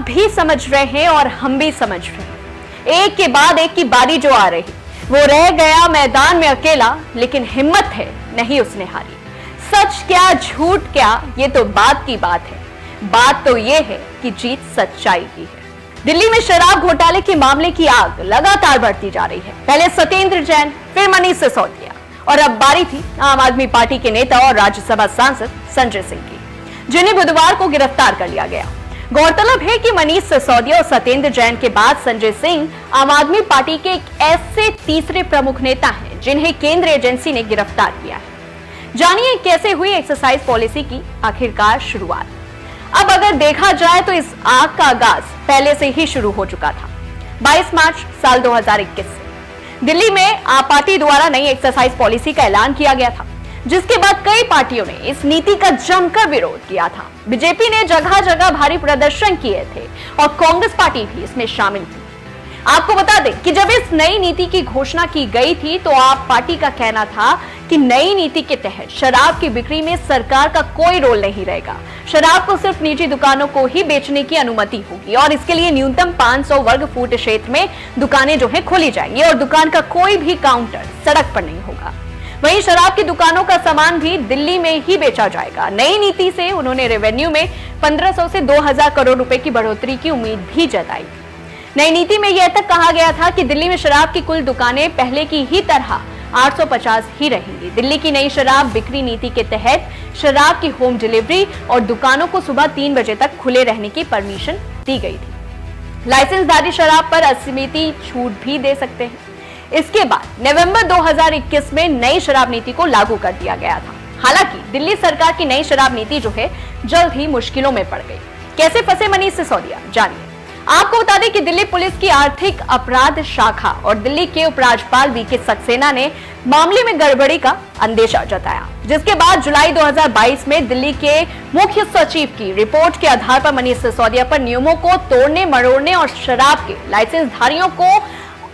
भी समझ रहे हैं और हम भी समझ रहे हैं। एक के बाद एक की बारी जो आ रही, वो रह गया मैदान में अकेला, लेकिन हिम्मत है नहीं उसने हारी। सच क्या झूठ क्या, ये तो बात की बात है। बात तो ये है कि जीत सच्चाई की है। दिल्ली में शराब घोटाले के मामले की आग लगातार बढ़ती जा रही है। पहले सत्येंद्र जैन, फिर मनीष सिसोदिया, और अब बारी थी आम आदमी पार्टी के नेता और राज्यसभा सांसद संजय सिंह की, जिन्हें बुधवार को गिरफ्तार कर लिया गया। गौरतलब है कि मनीष सिसोदिया और सत्येंद्र जैन के बाद संजय सिंह आम आदमी पार्टी के एक ऐसे तीसरे प्रमुख नेता हैं जिन्हें केंद्रीय एजेंसी ने गिरफ्तार किया है। जानिए कैसे हुई एक्साइज पॉलिसी की आखिरकार शुरुआत। अब अगर देखा जाए तो इस आग का आगाज पहले से ही शुरू हो चुका था। 22 मार्च साल 2021 से दिल्ली में आप पार्टी द्वारा नई एक्साइज पॉलिसी का ऐलान किया गया था, जिसके बाद कई पार्टियों ने इस नीति का जमकर विरोध किया था। बीजेपी ने जगह जगह भारी प्रदर्शन किए थे और कांग्रेस पार्टी भी इसमें शामिल थी। आपको बता दें कि जब इस नई नीति की घोषणा की गई थी तो आप पार्टी का कहना था कि नई नीति के तहत शराब की बिक्री में सरकार का कोई रोल नहीं रहेगा। शराब को सिर्फ निजी दुकानों को ही बेचने की अनुमति होगी और इसके लिए न्यूनतम 500 वर्ग फुट क्षेत्र में दुकानें जो है खोली जाएंगी और दुकान का कोई भी काउंटर सड़क पर नहीं होगा। वहीं शराब की दुकानों का सामान भी दिल्ली में ही बेचा जाएगा। नई नीति से उन्होंने रेवेन्यू में 1500 से 2000 करोड़ रुपए की बढ़ोतरी की उम्मीद भी जताई। नई नीति में यह तक कहा गया था कि दिल्ली में शराब की कुल दुकानें पहले की ही तरह 850 ही रहेंगी। दिल्ली की नई शराब बिक्री नीति के तहत शराब की होम डिलीवरी और दुकानों को सुबह 3 बजे तक खुले रहने की परमिशन दी गई थी। लाइसेंसधारी शराब पर असीमित छूट भी दे सकते हैं। इसके बाद नवंबर 2021 में नई शराब नीति को लागू कर दिया गया था। हालांकि दिल्ली सरकार की नई शराब नीति जो है जल्द ही मुश्किलों में पड़ गई। कैसे फंसे मनीष सिसोदिया, जानिए। आपको बता दें कि दिल्ली पुलिस की आर्थिक अपराध शाखा और दिल्ली के उपराज्यपाल वीके सक्सेना ने मामले में गड़बड़ी का अंदेशा जताया, जिसके बाद जुलाई 2022 में दिल्ली के मुख्य सचिव की रिपोर्ट के आधार पर मनीष सिसोदिया पर नियमों को तोड़ने मरोड़ने और शराब के लाइसेंसधारियों को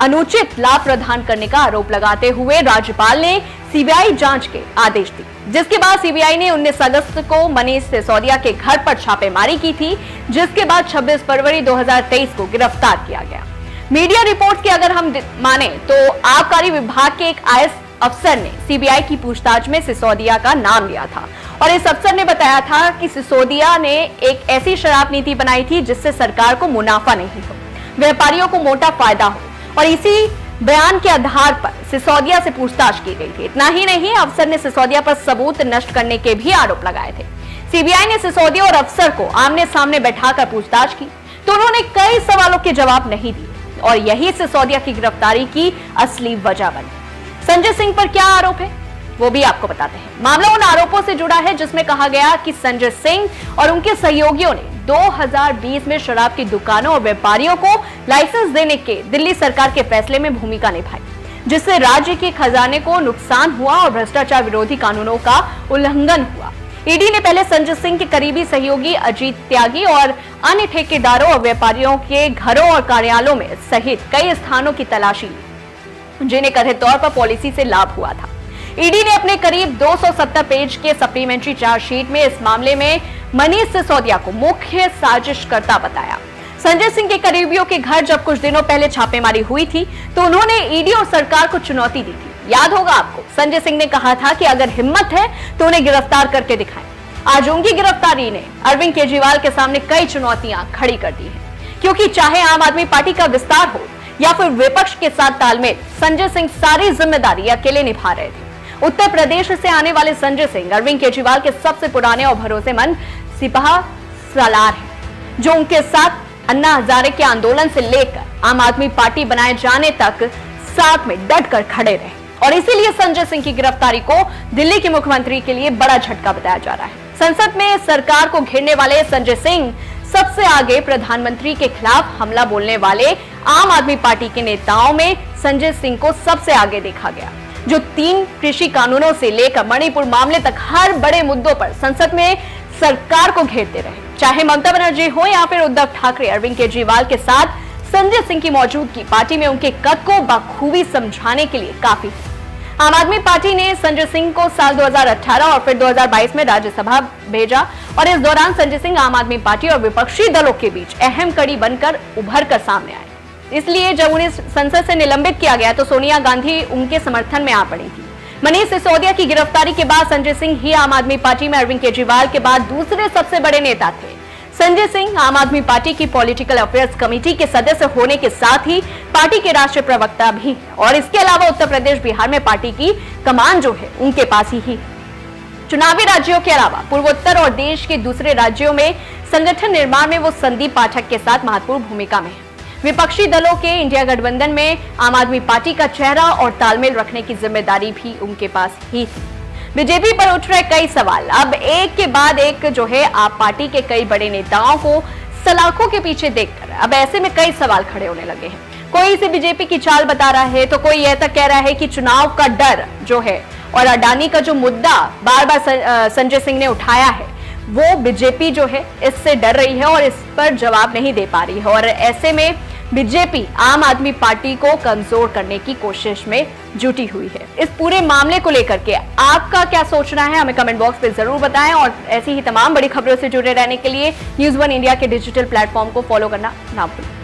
अनुचित लाभ प्रदान करने का आरोप लगाते हुए राज्यपाल ने सीबीआई जांच के आदेश दिए, जिसके बाद सीबीआई ने 19 अगस्त को मनीष सिसोदिया के घर पर छापेमारी की थी, जिसके बाद 26 फरवरी 2023 को गिरफ्तार किया गया। मीडिया रिपोर्ट के अगर हम माने तो आबकारी विभाग के एक आईएएस अफसर ने सीबीआई की पूछताछ में सिसोदिया का नाम लिया था और इस अफसर ने बताया था कि सिसोदिया ने एक ऐसी शराब नीति बनाई थी जिससे सरकार को मुनाफा नहीं हो, व्यापारियों को मोटा फायदा हो, और इसी बयान के आधार पर सिसोदिया से पूछताछ की गई थी। इतना ही नहीं, अफसर ने सिसोदिया पर सबूत नष्ट करने के भी आरोप लगाए थे। सीबीआई ने सिसोदिया और अफसर को आमने सामने बैठाकर पूछताछ की तो उन्होंने कई सवालों के जवाब नहीं दिए और यही सिसोदिया की गिरफ्तारी की असली वजह बनी। संजय सिंह पर क्या आरोप है वो भी आपको बताते हैं। मामला उन आरोपों से जुड़ा है जिसमें कहा गया कि संजय सिंह और उनके सहयोगियों ने 2020 में शराब की दुकानों और व्यापारियों को लाइसेंस देने के दिल्ली सरकार के फैसले में भूमिका निभाई, जिससे राज्य के खजाने को नुकसान हुआ और भ्रष्टाचार विरोधी कानूनों का उल्लंघन हुआ। ईडी ने पहले संजय सिंह के करीबी सहयोगी अजीत त्यागी और अन्य ठेकेदारों और व्यापारियों के घरों और कार्यालयों में सहित कई स्थानों की तलाशी ली, जिन्हें कथित तौर पर पॉलिसी से लाभ हुआ था। ईडी ने अपने करीब 270 पेज के सप्लीमेंट्री चार्जशीट में इस मामले में मनीष सिसोदिया को मुख्य साजिशकर्ता बताया। संजय सिंह के करीबियों के घर जब कुछ दिनों पहले छापेमारी हुई थी तो उन्होंने ईडी और सरकार को चुनौती दी थी। याद होगा आपको, संजय सिंह ने कहा था कि अगर हिम्मत है तो उन्हें गिरफ्तार करके दिखाएं। आज उनकी गिरफ्तारी ने अरविंद केजरीवाल के सामने कई चुनौतियां खड़ी कर दी है, क्योंकि चाहे आम आदमी पार्टी का विस्तार हो या फिर विपक्ष के साथ तालमेल, संजय सिंह सारी जिम्मेदारी अकेले निभा रहे थे। उत्तर प्रदेश से आने वाले संजय सिंह अरविंद केजरीवाल के सबसे पुराने और भरोसेमंद सिपाह सालार हैं, जो उनके साथ अन्ना हजारे के आंदोलन से लेकर आम आदमी पार्टी बनाए जाने तक साथ में डटकर खड़े रहे और इसीलिए संजय सिंह की गिरफ्तारी को दिल्ली के मुख्यमंत्री के लिए बड़ा झटका बताया जा रहा है। संसद में सरकार को घेरने वाले संजय सिंह सबसे आगे प्रधानमंत्री के खिलाफ हमला बोलने वाले आम आदमी पार्टी के नेताओं में संजय सिंह को सबसे आगे देखा गया, जो 3 कृषि कानूनों से लेकर मणिपुर मामले तक हर बड़े मुद्दों पर संसद में सरकार को घेरते रहे। चाहे ममता बनर्जी हो या फिर उद्धव ठाकरे, अरविंद केजरीवाल के साथ संजय सिंह की मौजूदगी पार्टी में उनके कद को बखूबी समझाने के लिए काफी है। आम आदमी पार्टी ने संजय सिंह को साल 2018 और फिर 2022 में राज्यसभा भेजा और इस दौरान संजय सिंह आम आदमी पार्टी और विपक्षी दलों के बीच अहम कड़ी बनकर उभर कर सामने आए। इसलिए जब उन्हें संसद से निलंबित किया गया तो सोनिया गांधी उनके समर्थन में आ पड़ी थी। मनीष सिसोदिया की गिरफ्तारी के बाद संजय सिंह ही आम आदमी पार्टी में अरविंद केजरीवाल के बाद दूसरे सबसे बड़े नेता थे। संजय सिंह आम आदमी पार्टी की पॉलिटिकल अफेयर्स कमेटी के सदस्य होने के साथ ही पार्टी के राष्ट्रीय प्रवक्ता भी हैं और इसके अलावा उत्तर प्रदेश, बिहार में पार्टी की कमान जो है उनके पास ही है। चुनावी राज्यों के अलावा पूर्वोत्तर और देश के दूसरे राज्यों में संगठन निर्माण में वो संदीप पाठक के साथ महत्वपूर्ण भूमिका में है। विपक्षी दलों के इंडिया गठबंधन में आम आदमी पार्टी का चेहरा और तालमेल रखने की जिम्मेदारी भी उनके पास ही थी। बीजेपी पर उठ रहे कई सवाल, अब एक के बाद एक जो है आप पार्टी के कई बड़े नेताओं को सलाखों के पीछे देखकर अब ऐसे में कई सवाल खड़े होने लगे हैं। कोई इसे बीजेपी की चाल बता रहा है तो कोई यह तक कह रहा है कि चुनाव का डर जो है और अडानी का जो मुद्दा बार बार संजय सिंह ने उठाया है वो बीजेपी जो है इससे डर रही है और इस पर जवाब नहीं दे पा रही है और ऐसे में बीजेपी आम आदमी पार्टी को कमजोर करने की कोशिश में जुटी हुई है। इस पूरे मामले को लेकर के आपका क्या सोचना है हमें कमेंट बॉक्स में जरूर बताएं और ऐसी ही तमाम बड़ी खबरों से जुड़े रहने के लिए न्यूज़ 1 इंडिया के डिजिटल प्लेटफॉर्म को फॉलो करना ना भूलें।